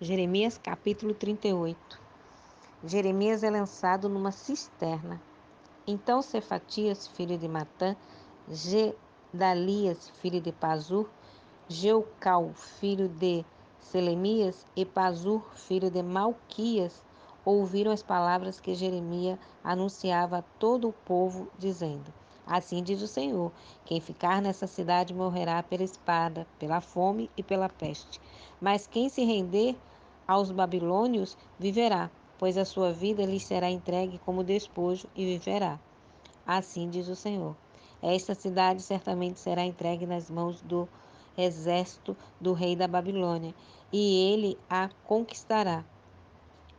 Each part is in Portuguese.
Jeremias capítulo 38. Jeremias é lançado numa cisterna. Então Cefatias, filho de Matã, Gedalias, filho de Pazur, Jeucal, filho de Selemias, e Pazur, filho de Malquias, ouviram as palavras que Jeremias anunciava a todo o povo, dizendo: Assim diz o Senhor: quem ficar nessa cidade morrerá pela espada, pela fome e pela peste. Mas quem se render aos babilônios viverá, pois a sua vida lhes será entregue como despojo e viverá. Assim diz o Senhor. Esta cidade certamente será entregue nas mãos do exército do rei da Babilônia, e ele a conquistará.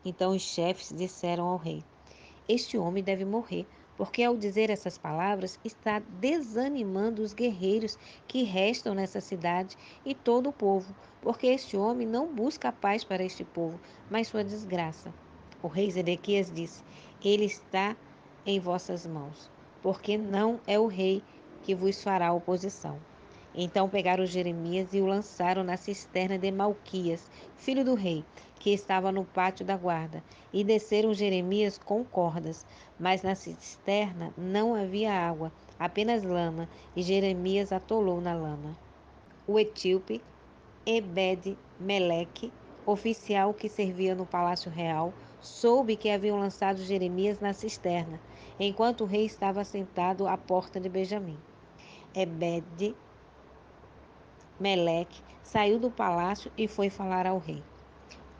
Então os chefes disseram ao rei: Este homem deve morrer, porque ao dizer essas palavras está desanimando os guerreiros que restam nessa cidade e todo o povo, porque este homem não busca a paz para este povo, mas sua desgraça. O rei Zedequias disse: Ele está em vossas mãos, porque não é o rei que vos fará oposição. Então pegaram Jeremias e o lançaram na cisterna de Malquias, filho do rei, que estava no pátio da guarda, e desceram Jeremias com cordas. Mas na cisterna não havia água, apenas lama, e Jeremias atolou na lama. O etíope Ebed-Meleque, oficial que servia no palácio real, soube que haviam lançado Jeremias na cisterna, enquanto o rei estava sentado à porta de Benjamim. Ebed-Meleque saiu do palácio e foi falar ao rei: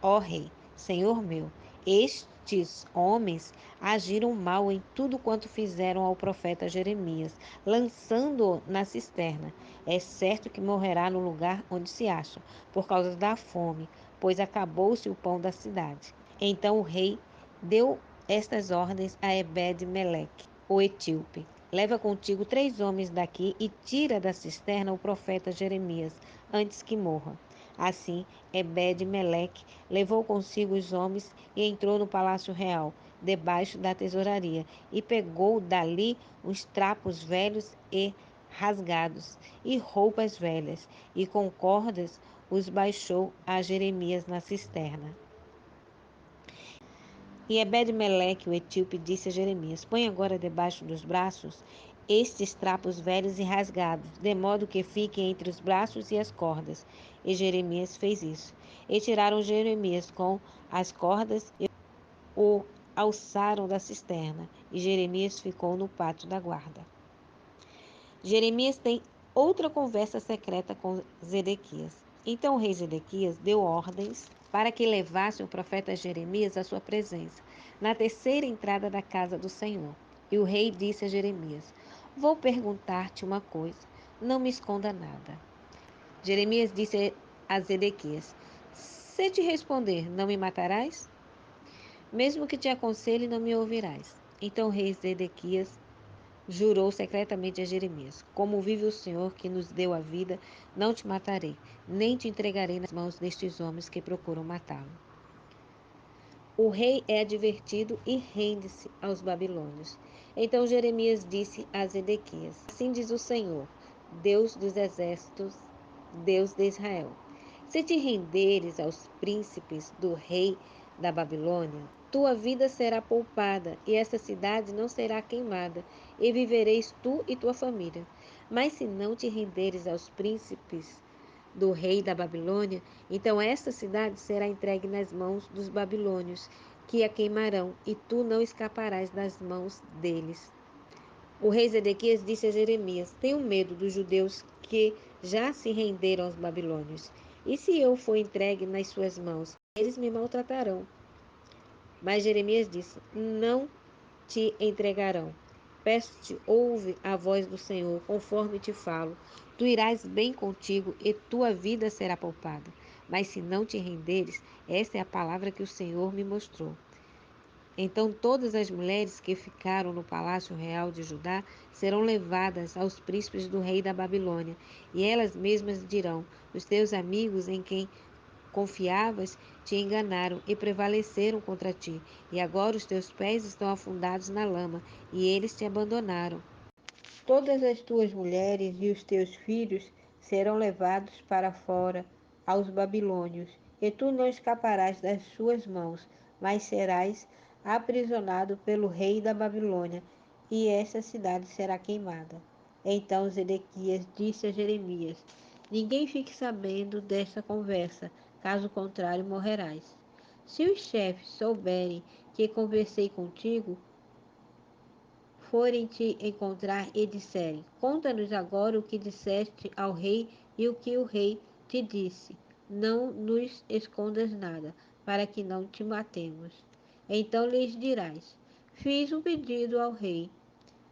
Ó rei, senhor meu, estes homens agiram mal em tudo quanto fizeram ao profeta Jeremias, lançando-o na cisterna. É certo que morrerá no lugar onde se acha, por causa da fome, pois acabou-se o pão da cidade. Então o rei deu estas ordens a Ebed-Meleque, o etíope: Leva contigo 3 homens daqui e tira da cisterna o profeta Jeremias, antes que morra. Assim, Ebed-Meleque levou consigo os homens e entrou no palácio real, debaixo da tesouraria, e pegou dali uns trapos velhos e rasgados, e roupas velhas, e com cordas os baixou a Jeremias na cisterna. E Ebed-Meleque, o etíope, disse a Jeremias: Põe agora debaixo dos braços estes trapos velhos e rasgados, de modo que fiquem entre os braços e as cordas. E Jeremias fez isso. E tiraram Jeremias com as cordas e o alçaram da cisterna. E Jeremias ficou no pátio da guarda. Jeremias tem outra conversa secreta com Zedequias. Então o rei Zedequias deu ordens para que levasse o profeta Jeremias à sua presença, na terceira entrada da casa do Senhor. E o rei disse a Jeremias: Vou perguntar-te uma coisa, não me esconda nada. Jeremias disse a Zedequias: Se te responder, não me matarás? Mesmo que te aconselhe, não me ouvirás. Então o rei Zedequias jurou secretamente a Jeremias: Como vive o Senhor que nos deu a vida, não te matarei, nem te entregarei nas mãos destes homens que procuram matá-lo. O rei é advertido e rende-se aos babilônios. Então Jeremias disse a Zedequias: Assim diz o Senhor, Deus dos exércitos, Deus de Israel: Se te renderes aos príncipes do rei da Babilônia, tua vida será poupada, e essa cidade não será queimada, e vivereis tu e tua família. Mas se não te renderes aos príncipes do rei da Babilônia, então esta cidade será entregue nas mãos dos babilônios, que a queimarão, e tu não escaparás das mãos deles. O rei Zedequias disse a Jeremias: Tenho medo dos judeus que já se renderam aos babilônios. E se eu for entregue nas suas mãos, eles me maltratarão. Mas Jeremias disse: Não te entregarão. Peço-te, ouve a voz do Senhor, conforme te falo. Tu irás bem contigo e tua vida será poupada. Mas se não te renderes, esta é a palavra que o Senhor me mostrou. Então todas as mulheres que ficaram no palácio real de Judá serão levadas aos príncipes do rei da Babilônia, e elas mesmas dirão: Os teus amigos em quem confiavas te enganaram e prevaleceram contra ti, e agora os teus pés estão afundados na lama, e eles te abandonaram. Todas as tuas mulheres e os teus filhos serão levados para fora aos babilônios, e tu não escaparás das suas mãos, mas serás aprisionado pelo rei da Babilônia, e esta cidade será queimada. Então Zedequias disse a Jeremias: Ninguém fique sabendo desta conversa, caso contrário morrerás. Se os chefes souberem que conversei contigo, forem te encontrar e disserem: Conta-nos agora o que disseste ao rei e o que o rei te disse. Não nos escondas nada, para que não te matemos. Então lhes dirás: Fiz um pedido ao rei,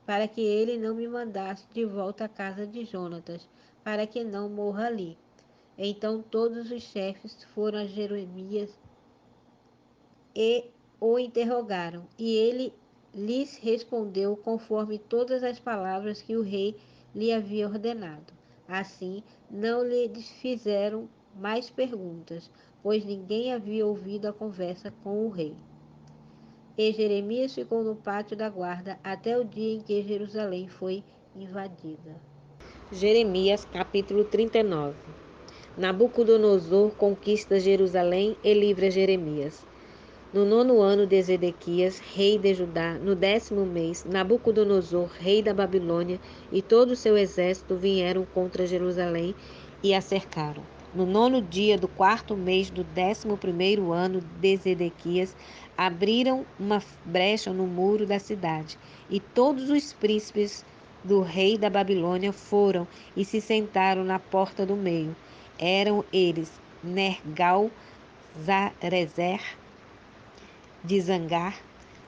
para que ele não me mandasse de volta à casa de Jonatas, para que não morra ali. Então todos os chefes foram a Jeremias e o interrogaram, e ele lhes respondeu conforme todas as palavras que o rei lhe havia ordenado. Assim, não lhe fizeram mais perguntas, pois ninguém havia ouvido a conversa com o rei. E Jeremias ficou no pátio da guarda até o dia em que Jerusalém foi invadida. Jeremias capítulo 39. Nabucodonosor conquista Jerusalém e livra Jeremias. No 9º ano de Zedequias, rei de Judá, no 10º mês, Nabucodonosor, rei da Babilônia, e todo o seu exército vieram contra Jerusalém e a cercaram. No 9º dia do 4º mês do 11º ano de Zedequias, abriram uma brecha no muro da cidade, e todos os príncipes do rei da Babilônia foram e se sentaram na porta do meio. Eram eles Nergal-Sarezer de Zangar,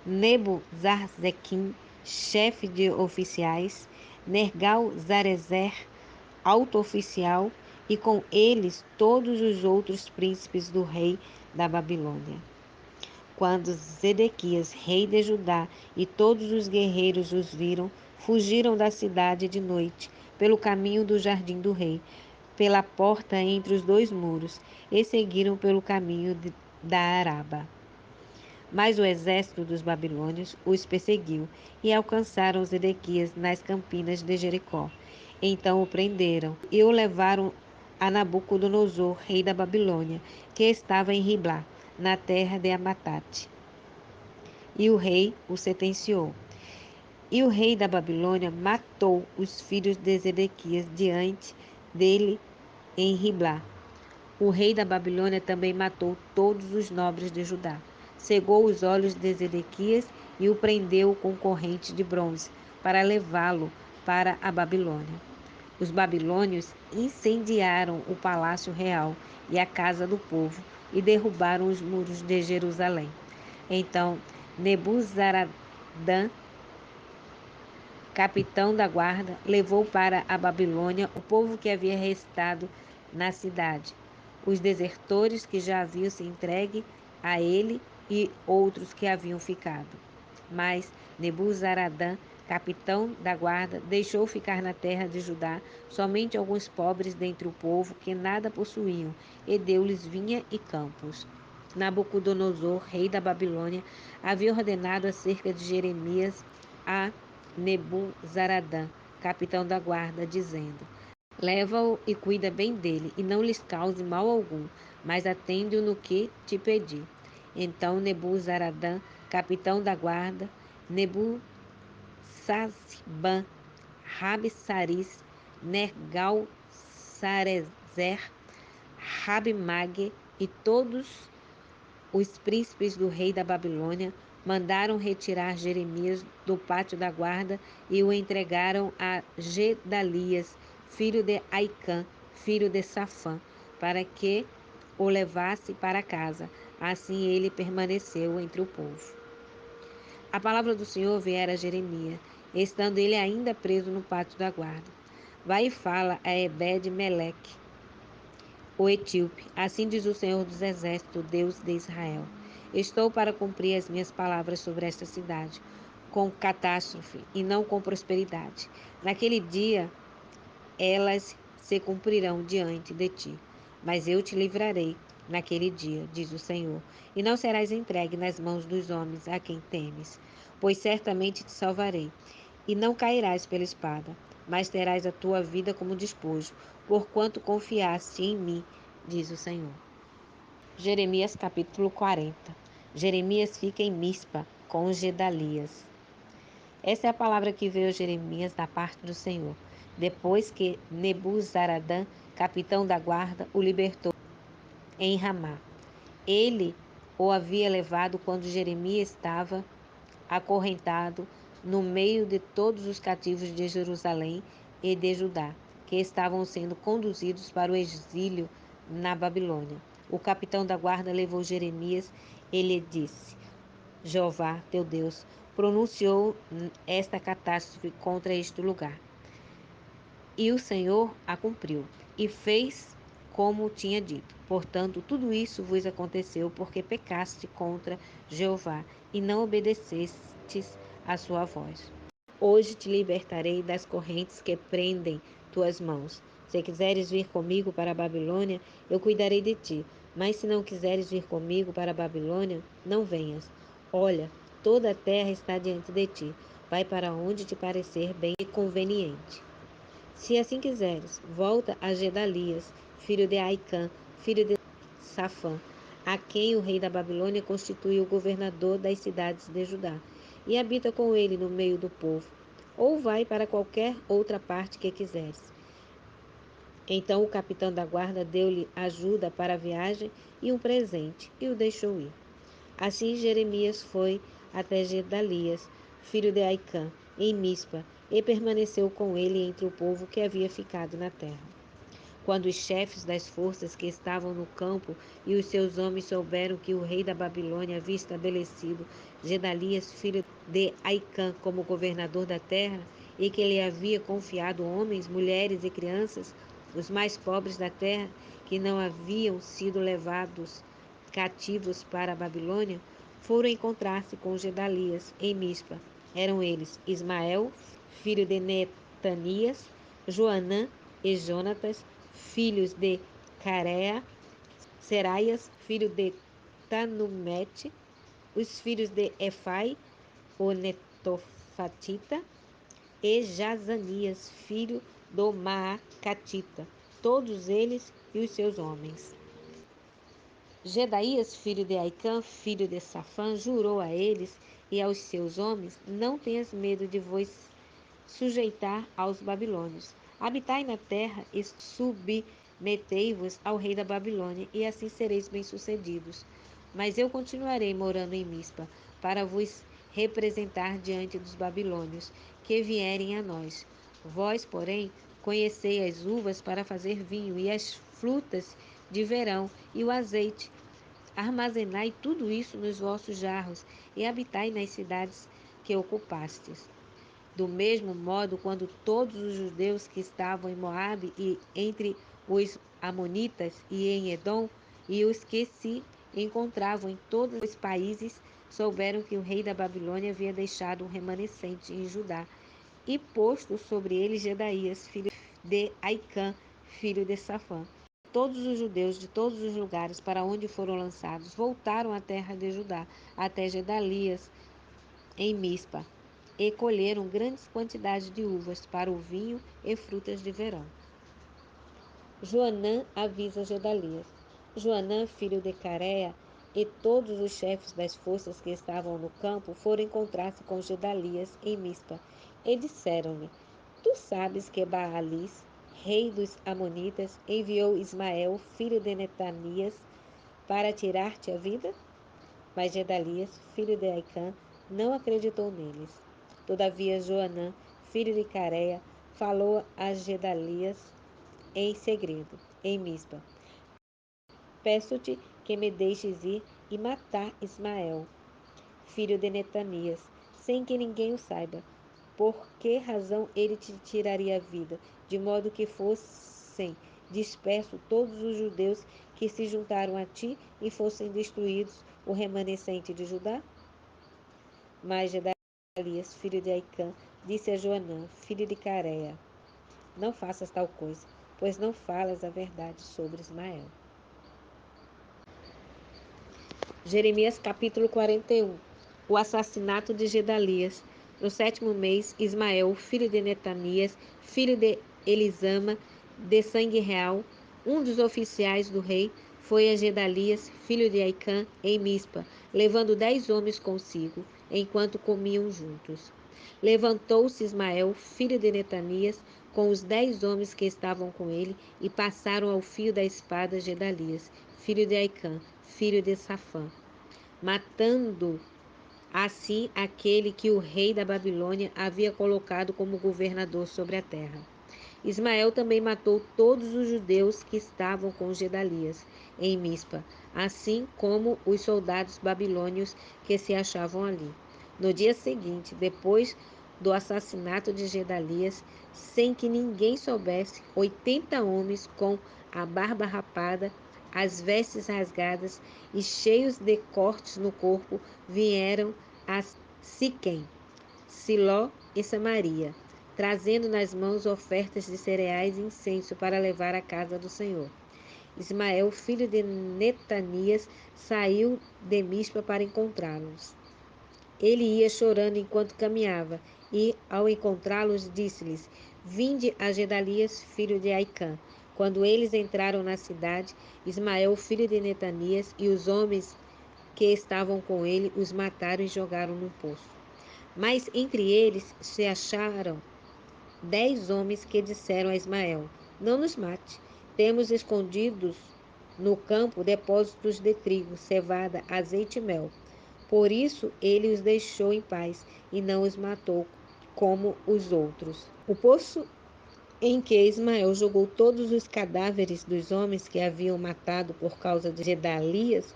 Nebu-Zarzequim, chefe de oficiais, Nergal-Sarezer, alto oficial, e com eles todos os outros príncipes do rei da Babilônia. Quando Zedequias, rei de Judá, e todos os guerreiros os viram, fugiram da cidade de noite, pelo caminho do jardim do rei, pela porta entre os dois muros, e seguiram pelo caminho da Araba. Mas o exército dos babilônios os perseguiu e alcançaram Zedequias nas campinas de Jericó. Então o prenderam e o levaram a Nabucodonosor, rei da Babilônia, que estava em Riblá, na terra de Amatate. E o rei o sentenciou. E o rei da Babilônia matou os filhos de Zedequias diante dele em Riblá. O rei da Babilônia também matou todos os nobres de Judá. Cegou os olhos de Zedequias e o prendeu com corrente de bronze, para levá-lo para a Babilônia. Os babilônios incendiaram o palácio real e a casa do povo e derrubaram os muros de Jerusalém. Então Nebuzaradã, capitão da guarda, levou para a Babilônia o povo que havia restado na cidade, os desertores que já haviam se entregue a ele e outros que haviam ficado. Mas Nebuzaradã, capitão da guarda, deixou ficar na terra de Judá somente alguns pobres dentre o povo que nada possuíam, e deu-lhes vinha e campos. Nabucodonosor, rei da Babilônia, havia ordenado acerca de Jeremias a Nebuzaradã, capitão da guarda, dizendo: Leva-o e cuida bem dele, e não lhes cause mal algum, mas atende-o no que te pedir. Então Nebuzaradã, capitão da guarda, Nebusazzban, Rabsaris, Nergal-Sarezer, Rabmage e todos os príncipes do rei da Babilônia mandaram retirar Jeremias do pátio da guarda e o entregaram a Gedalias, filho de Aicã, filho de Safã, para que o levasse para casa. Assim ele permaneceu entre o povo. A palavra do Senhor viera a Jeremias, estando ele ainda preso no pátio da guarda. Vai e fala a Ebed-Meleque, o etíope: Assim diz o Senhor dos Exércitos, Deus de Israel: Estou para cumprir as minhas palavras sobre esta cidade, com catástrofe e não com prosperidade. Naquele dia elas se cumprirão diante de ti. Mas eu te livrarei naquele dia, diz o Senhor, e não serás entregue nas mãos dos homens a quem temes, pois certamente te salvarei, e não cairás pela espada, mas terás a tua vida como despojo, porquanto confiaste em mim, diz o Senhor. Jeremias capítulo 40. Jeremias fica em Mispa com Gedalias. Essa é a palavra que veio a Jeremias da parte do Senhor, depois que Nebuzaradã, capitão da guarda, o libertou em Ramá. Ele o havia levado quando Jeremias estava acorrentado no meio de todos os cativos de Jerusalém e de Judá, que estavam sendo conduzidos para o exílio na Babilônia. O capitão da guarda levou Jeremias e lhe disse: Jeová, teu Deus, pronunciou esta catástrofe contra este lugar. E o Senhor a cumpriu, e fez como tinha dito. Portanto, tudo isso vos aconteceu porque pecaste contra Jeová e não obedecestes à sua voz. Hoje te libertarei das correntes que prendem tuas mãos. Se quiseres vir comigo para a Babilônia, eu cuidarei de ti. Mas se não quiseres vir comigo para a Babilônia, não venhas. Olha, toda a terra está diante de ti. Vai para onde te parecer bem e conveniente. Se assim quiseres, volta a Gedalias, filho de Aicã, filho de Safã, a quem o rei da Babilônia constituiu governador das cidades de Judá, e habita com ele no meio do povo, ou vai para qualquer outra parte que quiseres. Então o capitão da guarda deu-lhe ajuda para a viagem e um presente, e o deixou ir. Assim Jeremias foi até Gedalias, filho de Aicã, em Mispa, e permaneceu com ele entre o povo que havia ficado na terra. Quando os chefes das forças que estavam no campo e os seus homens souberam que o rei da Babilônia havia estabelecido Gedalias, filho de Aicã, como governador da terra, e que ele havia confiado homens, mulheres e crianças, os mais pobres da terra, que não haviam sido levados cativos para a Babilônia, foram encontrar-se com Gedalias em Mispa. Eram eles Ismael, filho de Netanias, Joanã e Jonatas, filhos de Carea, Seraias, filho de Tanumete, os filhos de Efai, o Netofatita, e Jazanias, filho do Maacatita, todos eles e os seus homens. Gedaías, filho de Aicã, filho de Safã, jurou a eles e aos seus homens: Não tenhas medo de vos sujeitar aos babilônios. Habitai na terra e submetei-vos ao rei da Babilônia, e assim sereis bem-sucedidos. Mas eu continuarei morando em Mispa, para vos representar diante dos babilônios, que vierem a nós. Vós, porém, conhecei as uvas para fazer vinho, e as frutas de verão, e o azeite. Armazenai tudo isso nos vossos jarros, e habitai nas cidades que ocupastes. Do mesmo modo, quando todos os judeus que estavam em Moabe e entre os amonitas e em Edom, e os que se encontravam em todos os países, souberam que o rei da Babilônia havia deixado um remanescente em Judá, e posto sobre ele Gedaías, filho de Aicã, filho de Safã. Todos os judeus de todos os lugares para onde foram lançados voltaram à terra de Judá, até Gedalias, em Mispa, e colheram grandes quantidades de uvas para o vinho e frutas de verão. Joanã avisa Gedalias. Joanã, filho de Carea, e todos os chefes das forças que estavam no campo foram encontrar-se com Gedalias em Mispa, e disseram-lhe: Tu sabes que Baalis, rei dos Amonitas, enviou Ismael, filho de Netanias, para tirar-te a vida? Mas Gedalias, filho de Aicã, não acreditou neles. Todavia Joanã, filho de Carea, falou a Gedalias em segredo, em Mispa: Peço-te que me deixes ir e matar Ismael, filho de Netanias, sem que ninguém o saiba. Por que razão ele te tiraria a vida, de modo que fossem dispersos todos os judeus que se juntaram a ti e fossem destruídos o remanescente de Judá? Mas Gedalias, filho de Aicã, disse a Joanã, filho de Carea: Não faças tal coisa, pois não falas a verdade sobre Ismael. Jeremias capítulo 41. O assassinato de Gedalias. No 7º mês, Ismael, filho de Netanias, filho de Elisama, de sangue real, um dos oficiais do rei, foi a Gedalias, filho de Aicã, em Mispa, levando 10 homens consigo, enquanto comiam juntos. Levantou-se Ismael, filho de Netanias, com os 10 homens que estavam com ele, e passaram ao fio da espada Gedalias, filho de Aicã, filho de Safã, matando assim aquele que o rei da Babilônia havia colocado como governador sobre a terra. Ismael também matou todos os judeus que estavam com Gedalias em Mispa, assim como os soldados babilônios que se achavam ali. No dia seguinte, depois do assassinato de Gedalias, sem que ninguém soubesse, 80 homens com a barba rapada, as vestes rasgadas e cheios de cortes no corpo vieram a Siquém, Siló e Samaria, trazendo nas mãos ofertas de cereais e incenso para levar à casa do Senhor. Ismael, filho de Netanias, saiu de Mispa para encontrá-los. Ele ia chorando enquanto caminhava, e, ao encontrá-los, disse-lhes: Vinde a Gedalias, filho de Aicã. Quando eles entraram na cidade, Ismael, filho de Netanias, e os homens que estavam com ele os mataram e jogaram num poço. Mas entre eles se acharam 10 homens que disseram a Ismael: Não nos mate. Temos escondidos no campo depósitos de trigo, cevada, azeite e mel. Por isso ele os deixou em paz e não os matou como os outros. O poço em que Ismael jogou todos os cadáveres dos homens que haviam matado por causa de Gedalias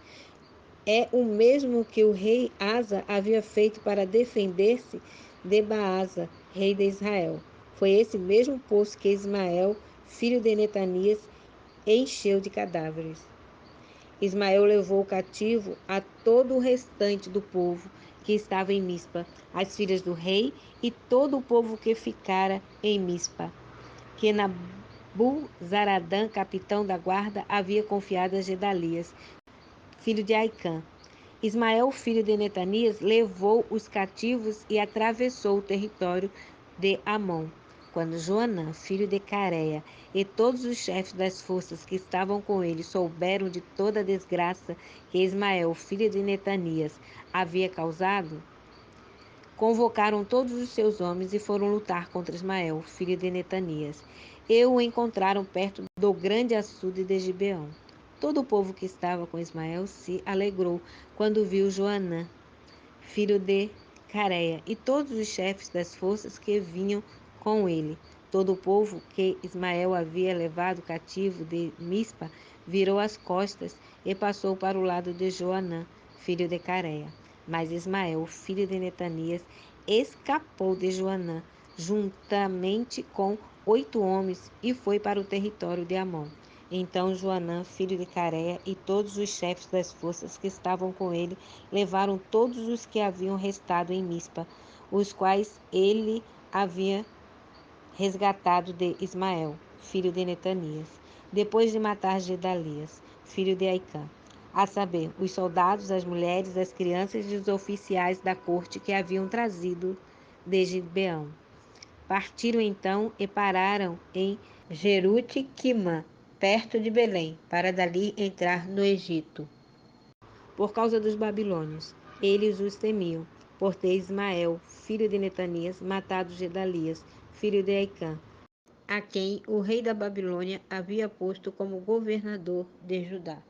é o mesmo que o rei Asa havia feito para defender-se de Baasa, rei de Israel. Foi esse mesmo poço que Ismael, filho de Netanias, encheu de cadáveres. Ismael levou cativo a todo o restante do povo que estava em Mispa, as filhas do rei e todo o povo que ficara em Mispa, que Nabuzaradã, capitão da guarda, havia confiado a Gedalias, filho de Aicã. Ismael, filho de Netanias, levou os cativos e atravessou o território de Amon. Quando Joanã, filho de Careia, e todos os chefes das forças que estavam com ele souberam de toda a desgraça que Ismael, filho de Netanias, havia causado, convocaram todos os seus homens e foram lutar contra Ismael, filho de Netanias. E o encontraram perto do grande açude de Gibeão. Todo o povo que estava com Ismael se alegrou quando viu Joanã, filho de Careia, e todos os chefes das forças que vinham com ele. Todo o povo que Ismael havia levado cativo de Mispa virou as costas e passou para o lado de Joanã, filho de Careia. Mas Ismael, filho de Netanias, escapou de Joanã, juntamente com 8 homens, e foi para o território de Amon. Então Joanã, filho de Careia, e todos os chefes das forças que estavam com ele levaram todos os que haviam restado em Mispa, os quais ele havia resgatado de Ismael, filho de Netanias, depois de matar Gedalias, filho de Aicã, a saber, os soldados, as mulheres, as crianças e os oficiais da corte que haviam trazido de Gibeão. Partiram então e pararam em Jerute-Quimã, perto de Belém, para dali entrar no Egito. Por causa dos babilônios, eles os temiam, por ter Ismael, filho de Netanias, matado Gedalias, filho de Aicã, a quem o rei da Babilônia havia posto como governador de Judá.